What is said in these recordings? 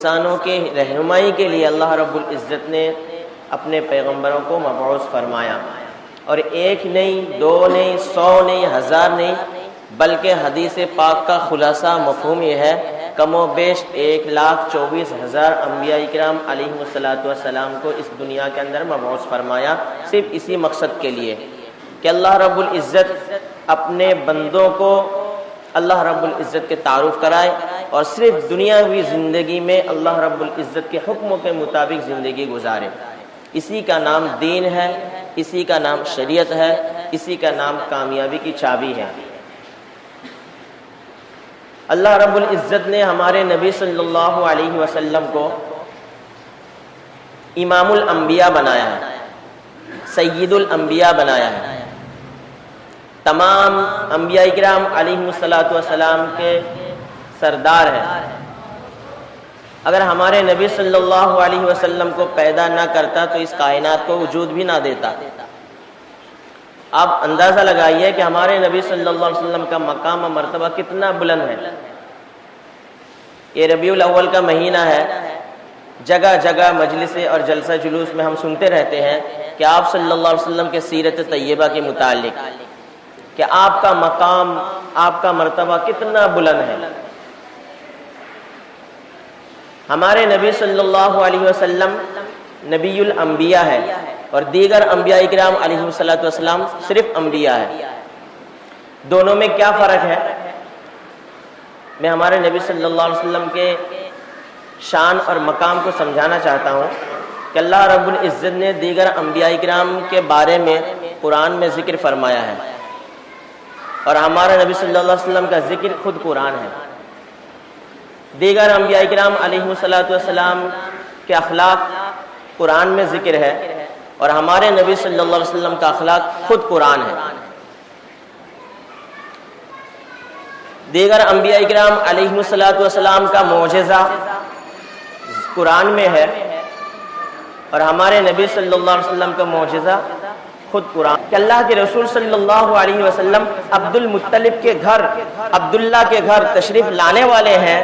انسانوں کی رہنمائی کے لیے اللہ رب العزت نے اپنے پیغمبروں کو مبعوث فرمایا، اور ایک نہیں، دو نہیں، 100 نہیں، 1000 نہیں، بلکہ حدیث پاک کا خلاصہ مفہوم یہ ہے، کم و بیش 1,24,000 انبیاء کرام علیہم السلام کو اس دنیا کے اندر مبعوث فرمایا، صرف اسی مقصد کے لیے کہ اللہ رب العزت اپنے بندوں کو اللہ رب العزت کے تعارف کرائے، اور صرف دنیاوی زندگی میں اللہ رب العزت کے حکموں کے مطابق زندگی گزارے۔ اسی کا نام دین ہے، اسی کا نام شریعت ہے، اسی کا نام کامیابی کی چابی ہے۔ اللہ رب العزت نے ہمارے نبی صلی اللہ علیہ وسلم کو امام الانبیاء بنایا ہے، سید الانبیاء بنایا ہے، تمام انبیاء کرام علیہم السلام کے سردار ہے۔ اگر ہمارے نبی صلی اللہ علیہ وسلم کو پیدا نہ کرتا تو اس کائنات کو وجود بھی نہ دیتا۔ آپ اندازہ لگائیے کہ ہمارے نبی صلی اللہ علیہ وسلم کا مقام و مرتبہ کتنا بلند ہے۔ یہ ربیع الاول کا مہینہ ہے، جگہ جگہ مجلس اور جلسہ جلوس میں ہم سنتے رہتے ہیں کہ آپ صلی اللہ علیہ وسلم کے سیرت طیبہ کے متعلق کہ آپ کا مقام، آپ کا مرتبہ کتنا بلند ہے۔ ہمارے نبی صلی اللہ علیہ وسلم نبی الانبیاء ہے، اور دیگر انبیاء کرام علیہم السلام صرف انبیاء ہے۔ دونوں میں کیا فرق ہے؟ میں ہمارے نبی صلی اللہ علیہ وسلم کے شان اور مقام کو سمجھانا چاہتا ہوں کہ اللہ رب العزت نے دیگر انبیاء کرام کے بارے میں قرآن میں ذکر فرمایا ہے، اور ہمارے نبی صلی اللہ علیہ وسلم کا ذکر خود قرآن ہے۔ دیگر انبیاء کرام علیہم السلام کے اخلاق قرآن میں ذکر ہے، اور ہمارے نبی صلی اللہ علیہ وسلم کا اخلاق خود قرآن ہے۔ دیگر انبیاء کرام علیہم السلام کا معجزہ قرآن میں ہے، اور ہمارے نبی صلی اللہ علیہ وسلم کا معجزہ خود قرآن۔ کہ اللہ کے رسول صلی اللہ علیہ وسلم عبد المطلب کے گھر، عبداللہ کے گھر تشریف لانے والے ہیں،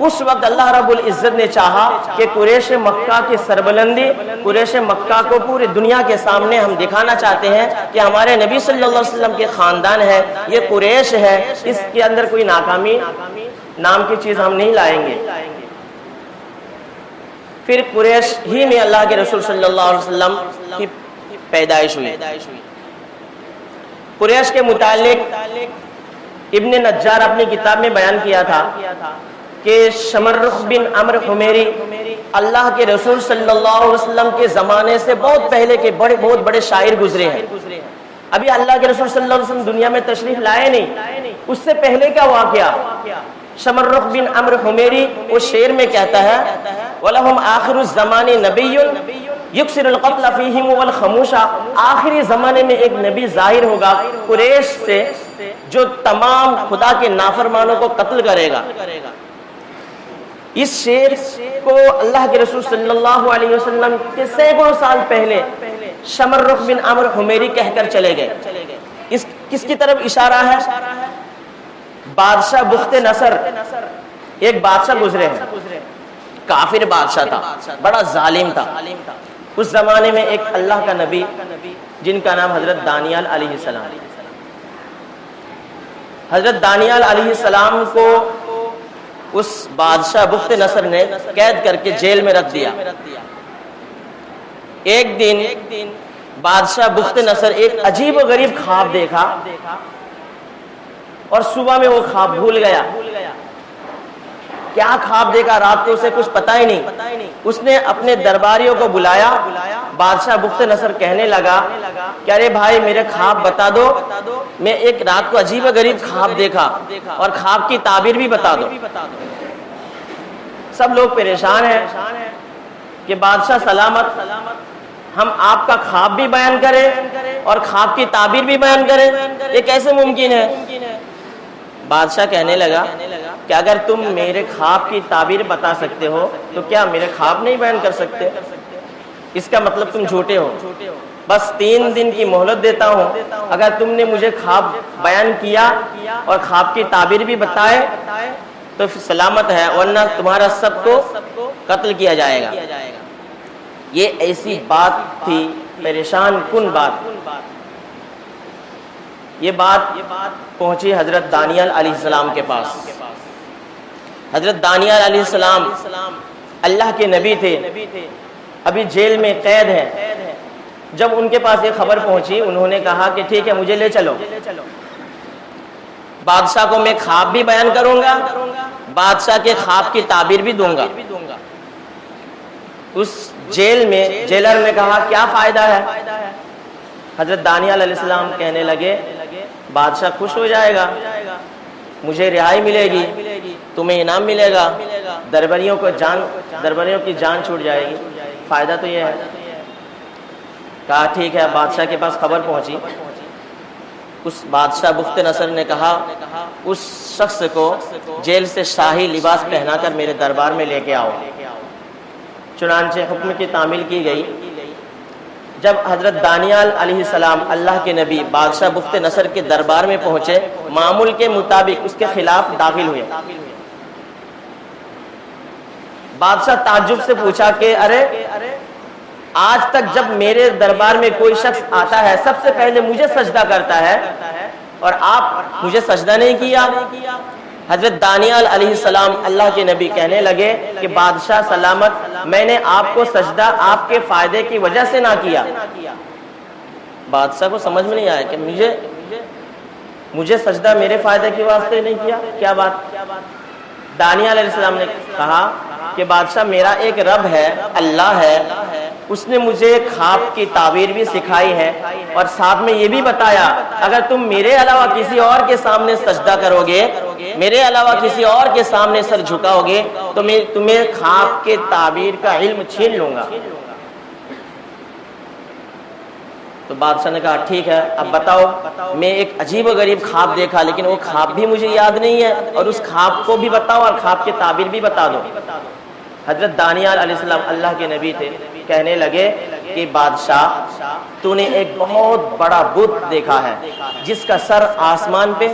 اس وقت اللہ رب العزت نے چاہا کہ قریش مکہ کی سربلندی، قریش مکہ کو پوری دنیا کے سامنے ہم دکھانا چاہتے ہیں کہ ہمارے نبی صلی اللہ علیہ وسلم کے خاندان ہے، یہ قریش ہے، اس کے اندر کوئی ناکامی نام کی چیز ہم نہیں لائیں گے۔ پھر قریش ہی میں اللہ کے رسول صلی اللہ علیہ وسلم کی پیدائش ہوئی۔ قریش کے متعلق ابن نجار اپنی کتاب میں بیان کیا تھا کہ شمرخ بن عمرو حمیری اللہ کے رسول صلی اللہ علیہ وسلم کے زمانے سے بہت پہلے کے بہت بڑے شاعر گزرے ہیں۔ ابھی اللہ کے رسول صلی اللہ علیہ وسلم دنیا میں تشریف لائے نہیں، اس سے پہلے کا واقعہ شمرخ بن عمرو حمیری وہ شعر میں کہتا ہے وَلَهُمْ آخِرُ الزَّمَانِ نَبِيٌّ یکسر القتل فیہم والخموشہ، آخری زمانے میں ایک نبی ظاہر ہوگا قریش سے جو تمام خدا کے نافرمانوں کو قتل کرے گا۔ اس شعر کو اللہ کے رسول صلی اللہ علیہ وسلم کے سینکڑوں سال پہلے شمرخ بن عمرو حمیری کہہ کر چلے گئے۔ اس کس کی طرف اشارہ ہے؟ بادشاہ بخت نصر، ایک بادشاہ گزرے ہیں، کافر بادشاہ تھا، بڑا ظالم تھا۔ اس زمانے میں ایک اللہ کا نبی جن کا نام حضرت دانیال علیہ السلام، حضرت دانیال علیہ السلام کو اس بادشاہ بخت نصر نے قید کر کے جیل میں رکھ دیا۔ ایک دن بادشاہ بخت نصر ایک عجیب و غریب خواب دیکھا، اور صبح میں وہ خواب بھول گیا۔ کیا خواب دیکھا رات کو اسے کچھ پتہ ہی نہیں۔ اس نے اپنے درباریوں کو بلایا، بادشاہ بخت نصر کہنے لگا کہ ارے بھائی میرے خواب بتا دو، میں ایک رات کو عجیب و غریب خواب دیکھا اور خواب کی تعبیر بھی بتا دو۔ سب لوگ پریشان ہیں کہ بادشاہ سلامت، ہم آپ کا خواب بھی بیان کریں اور خواب کی تعبیر بھی بیان کریں، یہ کیسے ممکن ہے؟ بادشاہ کہنے لگا کہ اگر تم میرے خواب کی تعبیر بتا سکتے ہو تو کیا میرے خواب نہیں بیان کر سکتے؟ اس کا مطلب تم جھوٹے ہو۔ بس 3 دن کی مہلت دیتا ہوں، اگر تم نے مجھے خواب بیان کیا اور خواب کی تعبیر بھی بتائے تو سلامت ہے، ورنہ تمہارا سب کو قتل کیا جائے گا۔ یہ ایسی بات تھی، پریشان کن بات۔ یہ بات پہنچی حضرت دانیال علیہ السلام کے پاس۔ حضرت دانیال علیہ السلام اللہ کے نبی تھے، ابھی جیل میں قید ہیں۔ جب ان کے پاس یہ خبر پہنچی، انہوں نے کہا کہ ٹھیک ہے، مجھے لے چلو، بادشاہ کو میں خواب بھی بیان کروں گا، بادشاہ کے خواب کی تعبیر بھی دوں گا۔ اس جیل میں جیلر نے کہا کیا فائدہ ہے؟ حضرت دانیال علیہ السلام کہنے لگے بادشاہ خوش ہو جائے گا، مجھے رہائی ملے گی، تمہیں انعام ملے گا، درباریوں کی جان چھوٹ جائے گی، فائدہ تو یہ ہے۔ کہا ٹھیک ہے، بادشاہ کے پاس خبر پہنچی۔ اس بادشاہ بخت نصر نے کہا اس شخص کو جیل سے شاہی لباس پہنا کر میرے دربار میں لے کے آؤ۔ چنانچہ حکم کی تعمیل کی گئی۔ جب حضرت دانیال علیہ السلام اللہ کے نبی بادشاہ بخت نصر کے دربار میں پہنچے، معمول کے مطابق اس کے خلاف داخل ہوئے۔ بادشاہ تعجب سے پوچھا کہ ارے آج تک جب میرے دربار میں کوئی شخص آتا ہے سب سے پہلے مجھے سجدہ کرتا ہے اور آپ مجھے سجدہ نہیں کیا۔ حضرت دانیال علیہ السلام اللہ کے نبی کہنے لگے کہ بادشاہ سلامت، میں نے آپ کو سجدہ آپ کے فائدے کی وجہ سے نہ کیا۔ بادشاہ کو سمجھ میں نہیں آیا کہ مجھے سجدہ میرے فائدے کے واسطے نہیں کیا، کیا بات؟ دانیال علیہ السلام نے کہا کہ بادشاہ میرا ایک رب ہے، اللہ ہے، اس نے مجھے خواب کی تعبیر بھی سکھائی ہے اور ساتھ میں یہ بھی بتایا اگر تم میرے علاوہ کسی اور کے سامنے سجدہ کرو گے، میرے علاوہ کسی اور کے سامنے سر جھکاؤ گے تو میں تمہیں خواب کے تعبیر کا علم چھین لوں گا۔ تو بادشاہ نے کہا ٹھیک ہے، اب بتاؤ، میں ایک عجیب و غریب خواب دیکھا لیکن وہ خواب بھی مجھے یاد نہیں ہے، اور اس خواب کو بھی بتاؤ اور خواب کی تعبیر بھی بتا دو۔ حضرت دانیال علیہ السلام اللہ کے نبی تھے، کہنے لگے کہ بادشاہ تو نے ایک بہت بڑا بت دیکھا ہے جس کا سر آسمان پہ،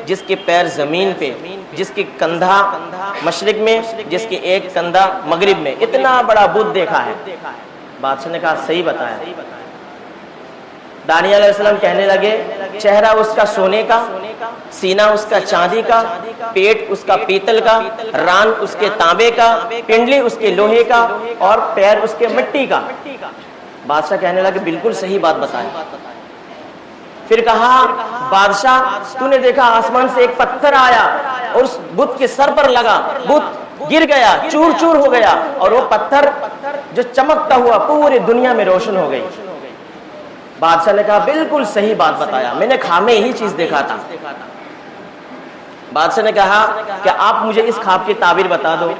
جس کے پیر زمین پہ، جس کے کندھا مشرق میں، جس کے ایک کندھا مغرب میں، اتنا بڑا بت دیکھا ہے۔ بادشاہ نے کہا صحیح بتایا۔ دانیال علیہ السلام کہنے لگے چہرہ اس کا سونے کا، سینہ اس کا چاندی کا، پیٹ اس کا پیتل کا، ران اس کے تانبے کا، پنڈلی اس کے لوہے کا اور پیر اس کے مٹی کا۔ بادشاہ کہنے لگے بالکل صحیح بات بتائی۔ پھر کہا بادشاہ تو نے دیکھا آسمان سے ایک پتھر آیا اور اس بت کے سر پر لگا، بت گر گیا، چور چور ہو گیا، اور وہ پتھر جو چمکتا ہوا پوری دنیا میں روشن ہو گئی۔ بادشاہ نے کہا بالکل صحیح بات بتایا، میں نے خواب میں یہی چیز دیکھا تھا۔ بادشاہ نے کہا کہ آپ مجھے اس خواب کی تعبیر بتا دو۔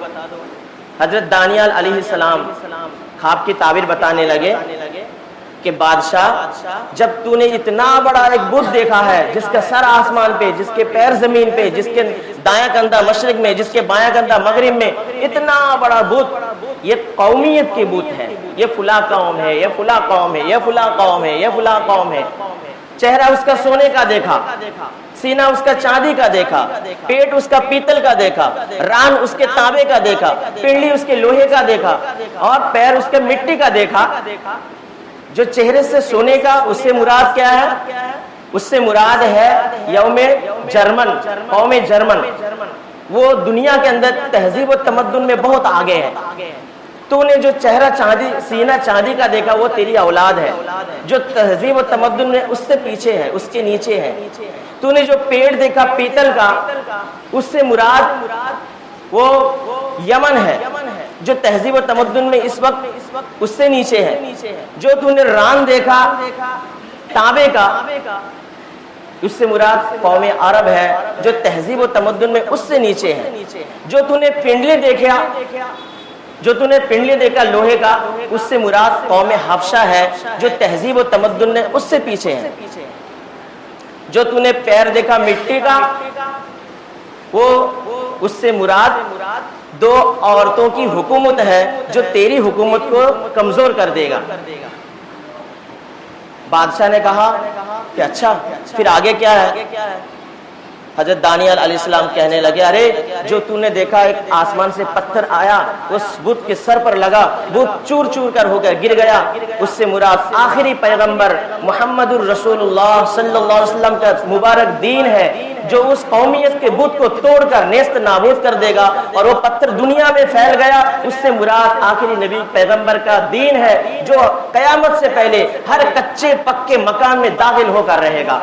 حضرت دانیال علیہ السلام خواب کی تعبیر بتانے لگے کہ بادشاہ جب تو نے اتنا بڑا ایک بت دیکھا ہے جس کا سر آسمان پہ، جس کے پیر زمین پہ، جس کے دایاں کندھا مشرق میں، جس کے بایاں کندھا مغرب میں، اتنا بڑا بت، یہ قومیت کی بت ہے، یہ فلاں قوم ہے، یہ فلاں قوم ہے، یہ فلاں قوم ہے، یہ فلاں قوم ہے۔ چہرہ اس کا سونے کا دیکھا، سینہ اس کا چاندی کا دیکھا، پیٹ اس کا پیتل کا دیکھا، ران اس کے تانبے کا دیکھا، پنڈلی اس کے لوہے کا دیکھا اور پیر اس کے مٹی کا دیکھا۔ جو چہرے سے سونے کا، اس سے مراد کیا ہے؟ اس سے مراد ہے یوم جرمن، قوم جرمن، وہ دنیا کے اندر تہذیب و تمدن میں بہت آگے ہے۔ تو نے جو چہرہ چاندی، سینہ چاندی کا دیکھا وہ تیری اولاد ہے، جو تہذیب و تمدن میں اس سے پیچھے ہے، اس کے نیچے ہے۔ تو نے جو پیڑ دیکھا پیتل کا، اس سے مراد وہ یمن ہے، جو تہذیب و تمدن میں اس وقت اس سے نیچے ہے۔ جو تو نے ران دیکھا تانبے کا، اس سے مراد قوم عرب ہے، جو تہذیب و تمدن میں اس سے نیچے ہے۔ جو تو نے پنڈلی دیکھا، جو تو نے پنڈلی دیکھا لوہے کا، اس سے مراد قوم حبشہ ہے، جو تہذیب و تمدن میں اس سے پیچھے ہے۔ جو تو نے پیر دیکھا مٹی کا، وہ اس سے مراد دو عورتوں کی حکومت ہے جو تیری حکومت کو کمزور کر دے گا۔ بادشاہ نے کہا کہ اچھا پھر آگے کیا ہے؟ حضرت دانیال علیہ السلام کہنے لگے ارے جو تو نے دیکھا ایک آسمان سے پتھر آیا اس بت کے سر پر لگا، بت چور چور کر ہو کر گر گیا، اس سے مراد آخری پیغمبر محمد الرسول اللہ صلی اللہ علیہ وسلم کا مبارک دین ہے جو اس قومیت کے بت کو توڑ کر نیست نابود کر دے گا، اور وہ پتھر دنیا میں پھیل گیا، اس سے مراد آخری نبی پیغمبر کا دین ہے جو قیامت سے پہلے ہر کچے پکے مکان میں داخل ہو کر رہے گا۔